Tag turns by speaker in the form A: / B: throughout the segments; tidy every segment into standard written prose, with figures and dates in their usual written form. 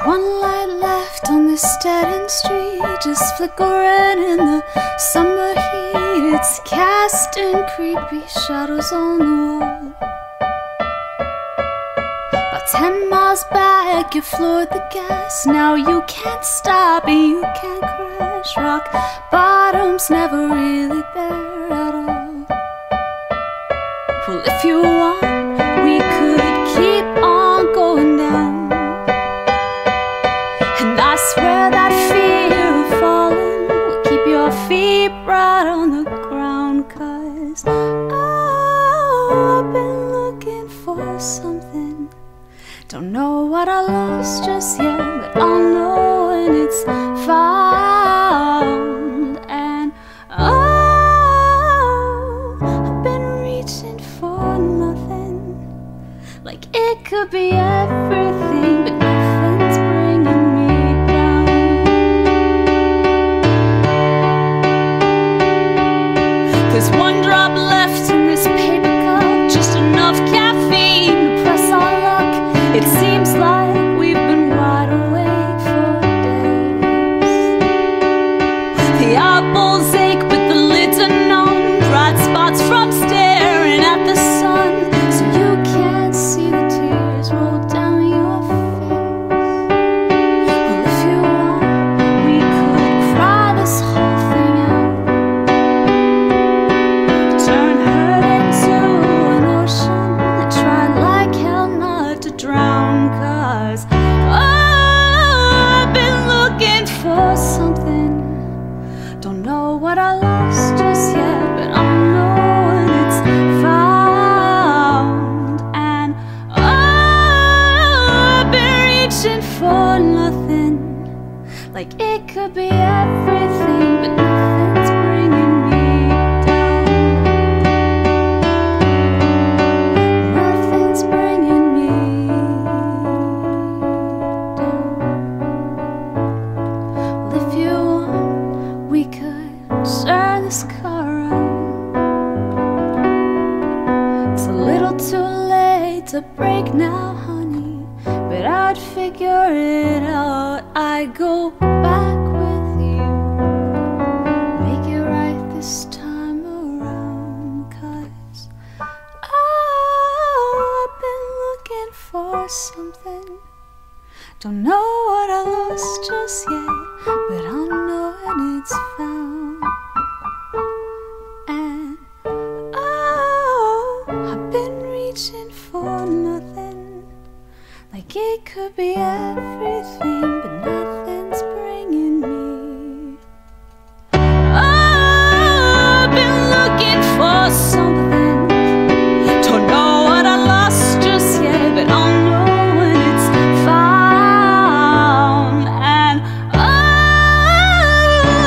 A: one light left on this dead-end street, just flickering in the summer heat. It's casting creepy shadows on the wall. About 10 miles back, you floored the gas. Now you can't stop and you can't crash. Rock bottom's never really there at all. Well, if you want, we could keep on going down. And I swear that fear of falling will keep your feet right on the ground. 'Cause oh, I've been looking for something. Don't know what I lost just yet, but I'll know when it's found. And oh, I've been reaching for nothing, like it could be everything, but nothing's bringing me down. 'Cause one drop left in this paper cup, just enough caffeine to press our luck. It seems like we've been wide awake for days. The eyeballs ache, but the lids are numb. Bright spots from staring at the sun, so you can't see the tears roll down your face. Well, if you want, we could cry this whole thing out. Turn hurt into an ocean and try like hell not to drown. 'Cause oh, I've been looking for something. Don't know what I lost just yet, but I'll know when it's found. And oh, I've been reaching for nothing, like it could be everything, but nothing's bringing me down. Nothing's bringing me down. Well, if you want, we could turn this car around. It's a little too late to break now, honey, but I'd figure it out. I'd go back with you, make it right this time around. 'Cause oh, I've been looking for something. Don't know what I lost just yet, but I'll know when it's found. And oh, I've been reaching for nothing, like it could be everything, but nothing's bringing me. Oh, I've been looking for something. Don't know what I lost just yet, but I'll know when it's found. And oh,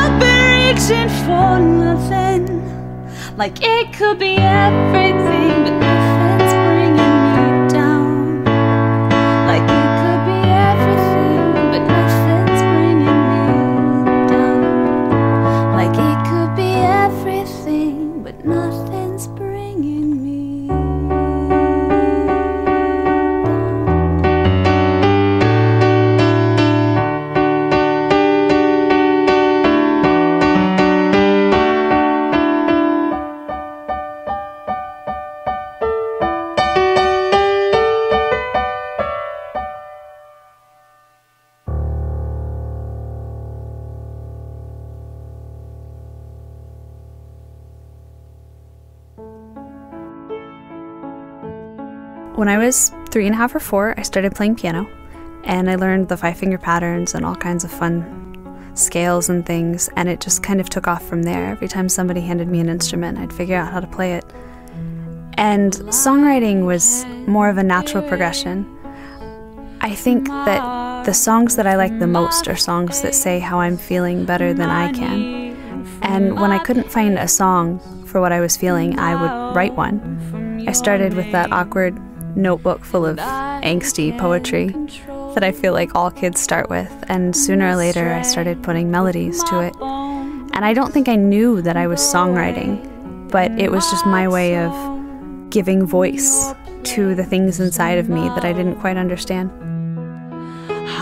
A: I've been reaching for nothing, like it could be everything, but nothing's bringing me down. Like it could be everything, but nothing's bringing me down. Like it could be everything, but nothing's bringing me
B: When I was 3.5 or 4, I started playing piano, and I learned the 5-finger patterns and all kinds of fun scales and things, and it just kind of took off from there. Every time somebody handed me an instrument, I'd figure out how to play it. And songwriting was more of a natural progression. I think that the songs that I like the most are songs that say how I'm feeling better than I can. And when I couldn't find a song for what I was feeling, I would write one. I started with that awkward notebook full of angsty poetry that I feel like all kids start with, and sooner or later I started putting melodies to it. And I don't think I knew that I was songwriting, but it was just my way of giving voice to the things inside of me that I didn't quite understand.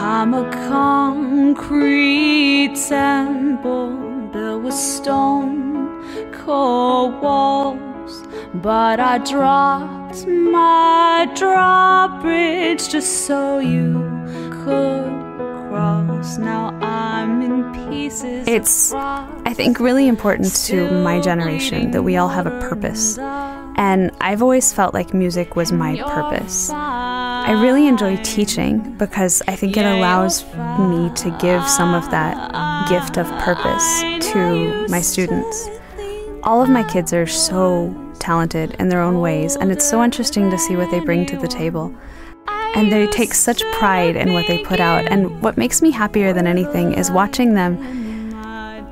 A: I'm a concrete temple built with stone cold walls, but I dropped my drawbridge just so you could cross. Now I'm in pieces.
B: It's, I think, really important to my generation that we all have a purpose. And I've always felt like music was my purpose. I really enjoy teaching because I think it allows me to give some of that gift of purpose to my students. All of my kids are so talented in their own ways, and it's so interesting to see what they bring to the table. And they take such pride in what they put out. And what makes me happier than anything is watching them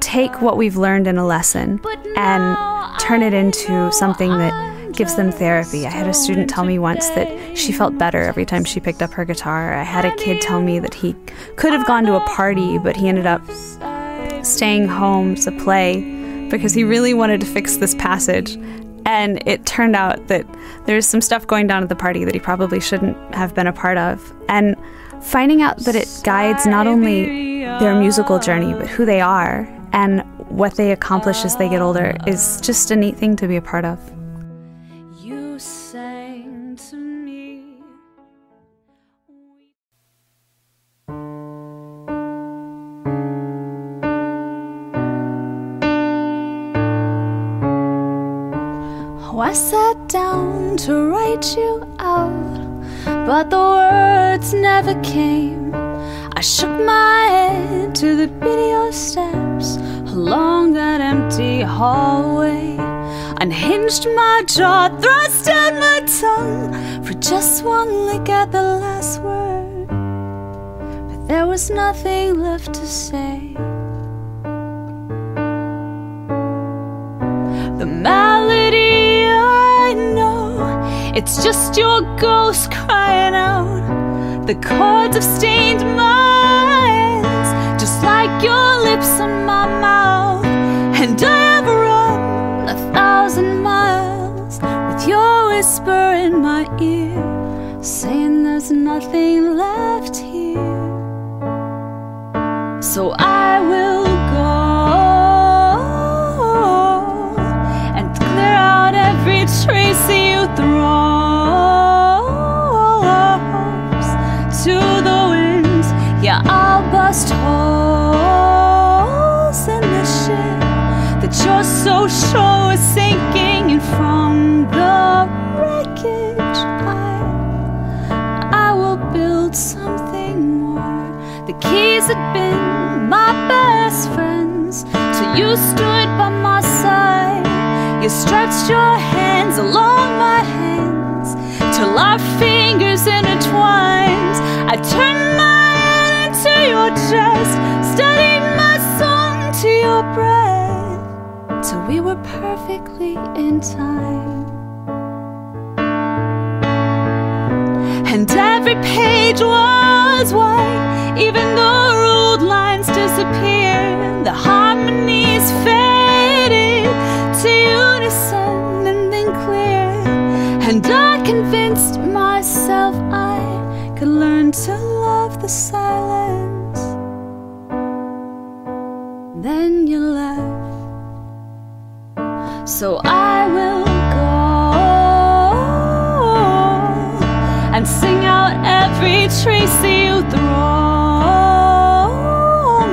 B: take what we've learned in a lesson and turn it into something that gives them therapy. I had a student tell me once that she felt better every time she picked up her guitar. I had a kid tell me that he could have gone to a party, but he ended up staying home to play because he really wanted to fix this passage. And it turned out that there's some stuff going down at the party that he probably shouldn't have been a part of. And finding out that it guides not only their musical journey, but who they are and what they accomplish as they get older is just a neat thing to be a part of.
A: You sang to me. Oh, I sat down to write you out, but the words never came. I shook my head to the beat of your steps along that empty hallway, unhinged my jaw, thrust out my tongue for just one look at the last word, but there was nothing left to say. The melody, I know, it's just your ghost crying out. The chords have stained my hands, just like your lips on my mouth. And I have run 1,000 miles with your whisper in my ear, saying there's nothing left here. So I will go and clear out every trace that you throw to the winds. Yeah, I'll bust holes in the ship that you're so sure is sinking, and from the wreckage I will build something more. The keys had been my best friends till you stood by my side. You stretched your hands along my hands till our fingers intertwined. I turned my head into your chest, studied my song to your breath, till we were perfectly in time. And every page was white, even though ruled lines disappeared. The harmonies faded to unison and then clear. And I convinced myself I could learn to love the silence. Then you left, so I will go and sing out every trace that you throw.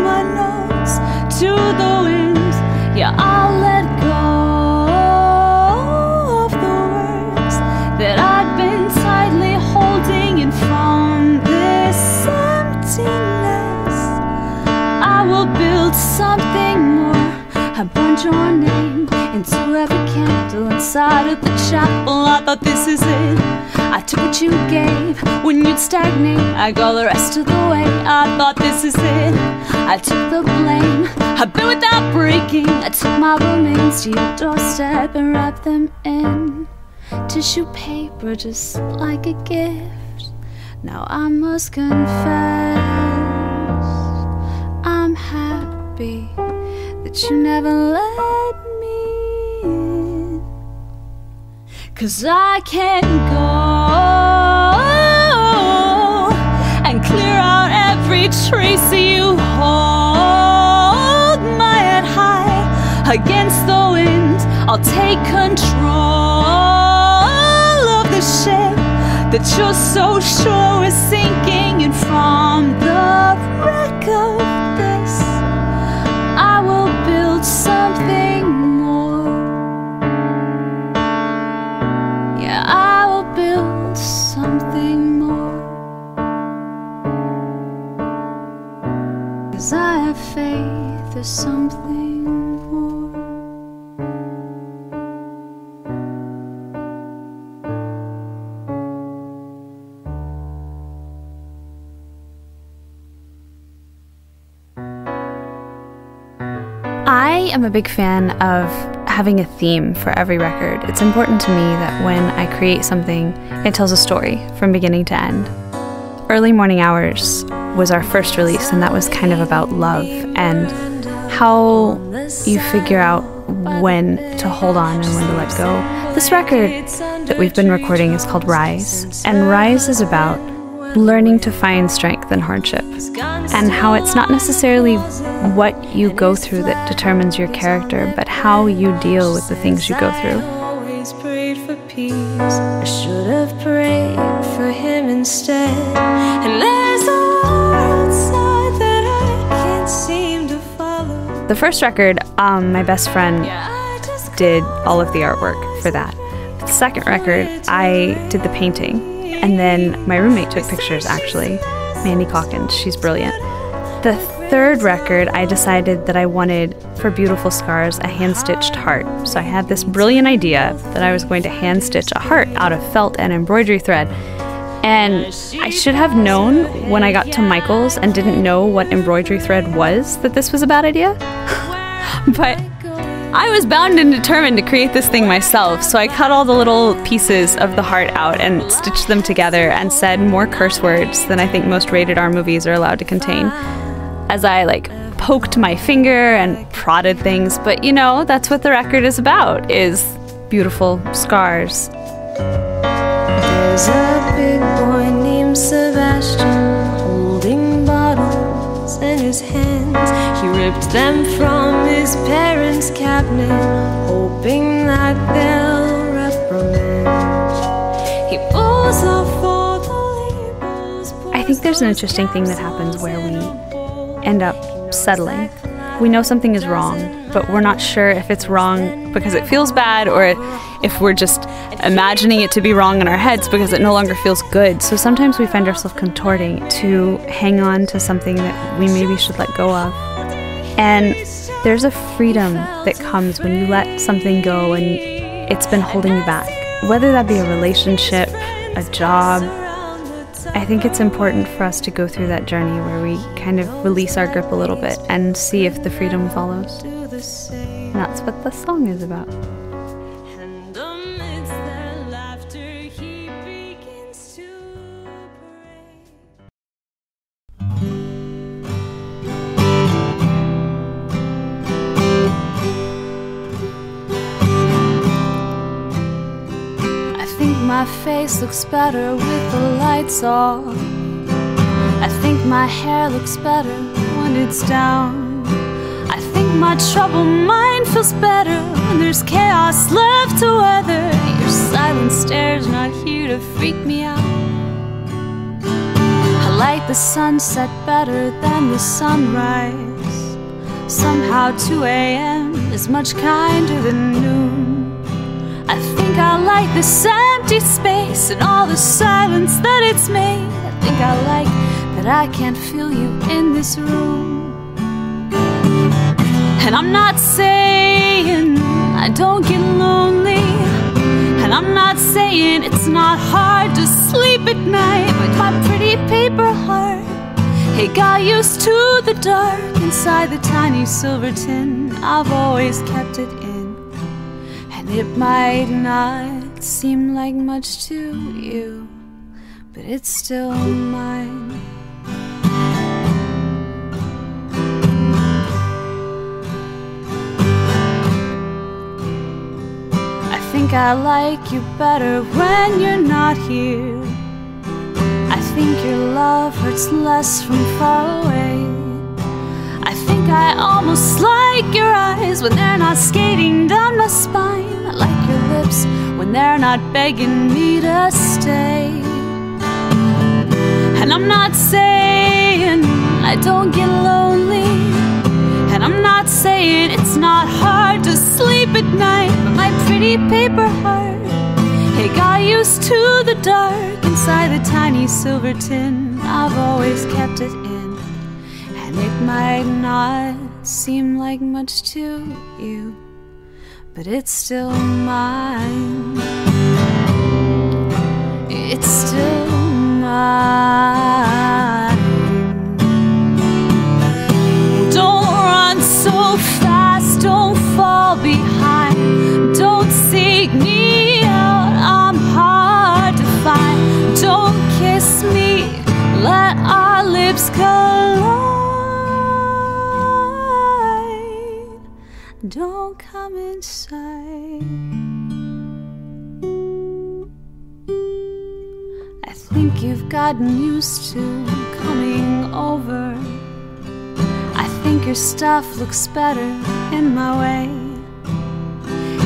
A: My notes to the winds. Yeah, I'll let go of the words that I've been tightly holding, and from this emptiness I will build something more. I burned your name into every candle inside of the chapel. I thought this is it. I took what you gave when you'd stagnate. I go the rest of the way. I thought this is it. I took the blame. I've been without breaking. I took my remains to your doorstep and wrapped them in tissue paper just like a gift. Now I must confess, I'm happy that you never let me in, 'cause I can go and clear out every trace of you. Hold my head high against the wind. I'll take control of the ship that you're so sure is sinking. And from the wreck of this, I will build something more. Yeah, I will build something more. 'Cause I have faith there's something more.
B: I am a big fan of having a theme for every record. It's important to me that when I create something, it tells a story from beginning to end. Early Morning Hours was our first release, and that was kind of about love and how you figure out when to hold on and when to let go. This record that we've been recording is called Rise, and Rise is about learning to find strength in hardship, and how it's not necessarily what you go through that determines your character, but how you deal with the things you go through.
C: Always prayed for peace. I should have prayed for him instead. And there's a war outside that I can't seem to follow.
B: The first record, my best friend did all of the artwork for that. The second record, I did the painting, and then my roommate took pictures, actually, Mandy Calkins. She's brilliant. The third record, I decided that I wanted, for Beautiful Scars, a hand-stitched heart. So I had this brilliant idea that I was going to hand-stitch a heart out of felt and embroidery thread. And I should have known when I got to Michael's and didn't know what embroidery thread was that this was a bad idea. But I was bound and determined to create this thing myself, so I cut all the little pieces of the heart out and stitched them together and said more curse words than I think most rated R movies are allowed to contain, as I poked my finger and prodded things. But you know, that's what the record is about, is beautiful scars.
C: There's a big boy named Sebastian holding bottles in his hands. He ripped them from his parents' cabinet, hoping that they'll reprimand. He pulls off all the labels.
B: I think there's an interesting thing that happens where we end up settling. We know something is wrong, but we're not sure if it's wrong because it feels bad, or if we're just imagining it to be wrong in our heads because it no longer feels good. So sometimes we find ourselves contorting to hang on to something that we maybe should let go of. And there's a freedom that comes when you let something go and it's been holding you back. Whether that be a relationship, a job, I think it's important for us to go through that journey where we kind of release our grip a little bit and see if the freedom follows. And that's what the song is about.
C: And amidst their laughter, he begins to
A: I think my face looks better with the lights off. I think my hair looks better when it's down. I think my troubled mind feels better when there's chaos left to weather. Your silent stare's not here to freak me out. I like the sunset better than the sunrise. Somehow 2 a.m. is much kinder than noon. I think I like this empty space and all the silence that it's made. I think I like that I can't feel you in this room. And I'm not saying I don't get lonely, and I'm not saying it's not hard to sleep at night with my pretty paper heart. It got used to the dark inside the tiny silver tin. I've always kept it in. It might not seem like much to you, but it's still mine. I think I like you better when you're not here. I think your love hurts less from far away. I think I almost like your eyes when they're not skating down my spine. I like your lips when they're not begging me to stay. And I'm not saying I don't get lonely, and I'm not saying it's not hard to sleep at night. But my pretty paper heart, it got used to the dark inside the tiny silver tin. I've always kept it in, and it might not seem like much to you, but it's still mine. It's still mine. Don't run so fast, don't fall behind. Don't seek me out, I'm hard to find. Don't kiss me, let our lips collide. Don't come inside. I think you've gotten used to coming over. I think your stuff looks better in my way.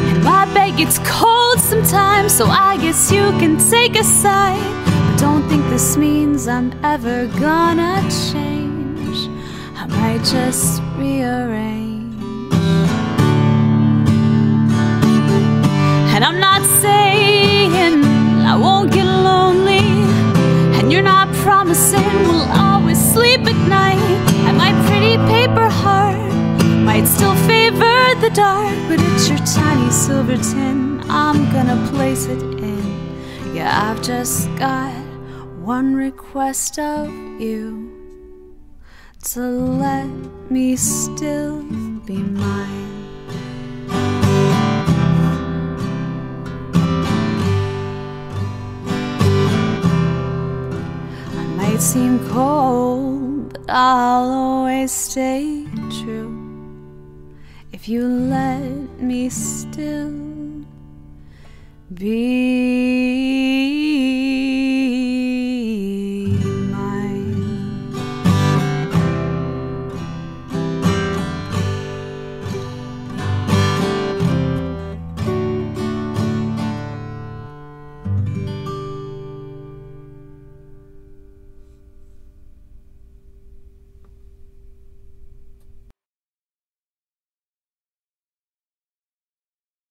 A: And my bed gets cold sometimes, so I guess you can take a side. But don't think this means I'm ever gonna change. I might just rearrange. And I'm not saying I won't get lonely, and you're not promising we'll always sleep at night. And my pretty paper heart might still favor the dark, but it's your tiny silver tin I'm gonna place it in. Yeah, I've just got one request of you, to let me still be mine. Might seem cold, but I'll always stay true if you let me still be